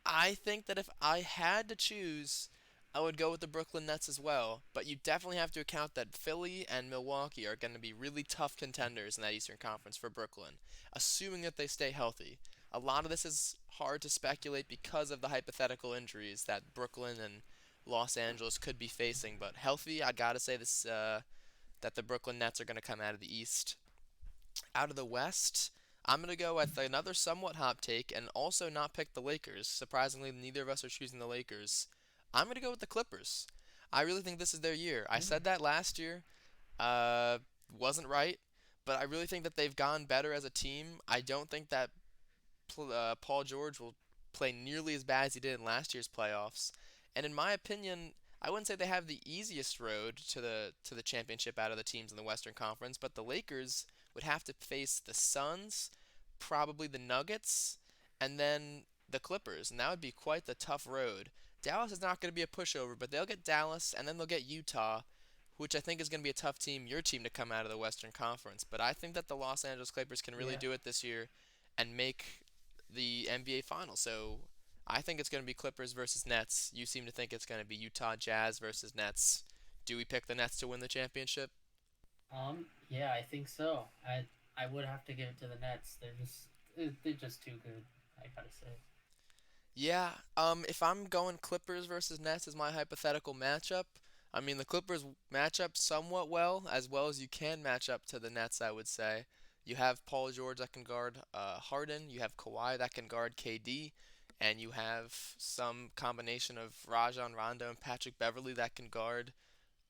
Speaker 1: I think that if I had to choose, I would go with the Brooklyn Nets as well. But you definitely have to account that Philly and Milwaukee are going to be really tough contenders in that Eastern Conference for Brooklyn, assuming that they stay healthy. A lot of this is hard to speculate because of the hypothetical injuries that Brooklyn and Los Angeles could be facing. But healthy, I gotta say this that the Brooklyn Nets are going to come out of the East. Out of the West, I'm going to go with another somewhat hot take and also not pick the Lakers. Surprisingly, neither of us are choosing the Lakers. I'm going to go with the Clippers. I really think this is their year. I
Speaker 2: Mm.
Speaker 1: said that last year. Uh, wasn't right, but I really think that they've gone better as a team. I don't think that Paul George will play nearly as bad as he did in last year's playoffs. And in my opinion, I wouldn't say they have the easiest road to the championship out of the teams in the Western Conference, but the Lakers would have to face the Suns, probably the Nuggets, and then the Clippers, and that would be quite the tough road. Dallas is not going to be a pushover, but they'll get Dallas, and then they'll get Utah, which I think is going to be a tough team, your team, to come out of the Western Conference. But I think that the Los Angeles Clippers can really
Speaker 2: Yeah.
Speaker 1: do it this year and make the NBA Finals. So I think it's going to be Clippers versus Nets. You seem to think it's going to be Utah Jazz versus Nets. Do we pick the Nets to win the championship?
Speaker 2: Yeah, I think so. I would have to give it to the Nets. They're just too good. I gotta say.
Speaker 1: Yeah, if I'm going Clippers versus Nets as my hypothetical matchup, I mean the Clippers match up somewhat well as you can match up to the Nets, I would say. You have Paul George that can guard Harden, you have Kawhi that can guard KD, and you have some combination of Rajon Rondo and Patrick Beverley that can guard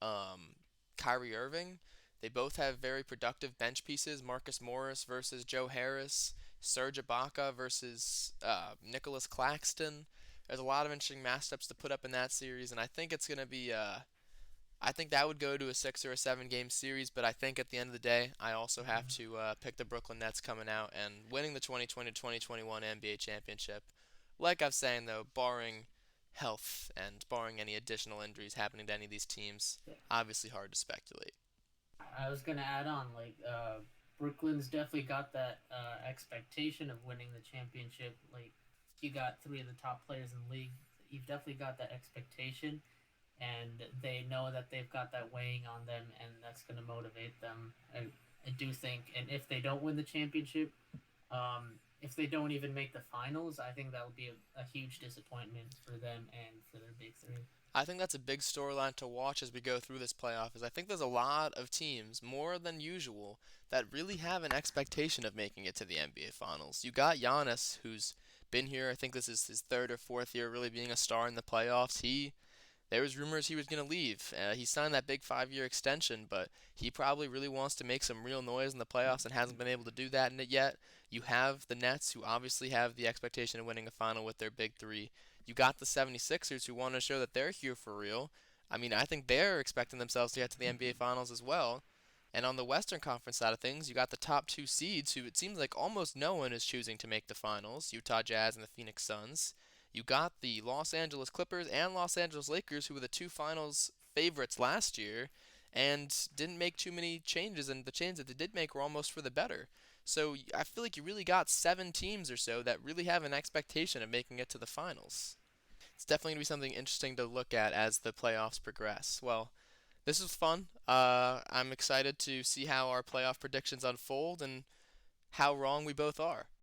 Speaker 1: um, Kyrie Irving. They both have very productive bench pieces. Marcus Morris versus Joe Harris, Serge Ibaka versus Nicholas Claxton. There's a lot of interesting matchups to put up in that series, and I think it's going to be. I think that would go to a 6 or a 7 game series, but I think at the end of the day, I also have
Speaker 2: Mm.
Speaker 1: to pick the Brooklyn Nets coming out and winning the 2020-2021 NBA championship. Like I was saying, though, barring health and barring any additional injuries happening to any of these teams, obviously hard to speculate.
Speaker 2: I was gonna add on Brooklyn's definitely got that expectation of winning the championship. Like you got three of the top players in the league. You've definitely got that expectation, and they know that they've got that weighing on them, and that's gonna motivate them. I do think, and if they don't win the championship, if they don't even make the finals, I think that would be a huge disappointment for them and for their big three.
Speaker 1: I think that's a big storyline to watch as we go through this playoff. Is I think there's a lot of teams, more than usual, that really have an expectation of making it to the NBA Finals. You got Giannis, who's been here. I think this is his third or fourth year really being a star in the playoffs. He there was rumors he was going to leave. He signed that big 5-year extension, but he probably really wants to make some real noise in the playoffs and hasn't been able to do that in it yet. You have the Nets, who obviously have the expectation of winning a final with their big three. You got the 76ers, who want to show that they're here for real. I mean, I think they're expecting themselves to get to the NBA Finals as well. And on the Western Conference side of things, you got the top two seeds, who it seems like almost no one is choosing to make the finals: Utah Jazz and the Phoenix Suns. You got the Los Angeles Clippers and Los Angeles Lakers, who were the two finals favorites last year and didn't make too many changes, and the changes that they did make were almost for the better. So I feel like you really got 7 teams or so that really have an expectation of making it to the finals. It's definitely going to be something interesting to look at as the playoffs progress. Well, this was fun. I'm excited to see how our playoff predictions unfold and how wrong we both are.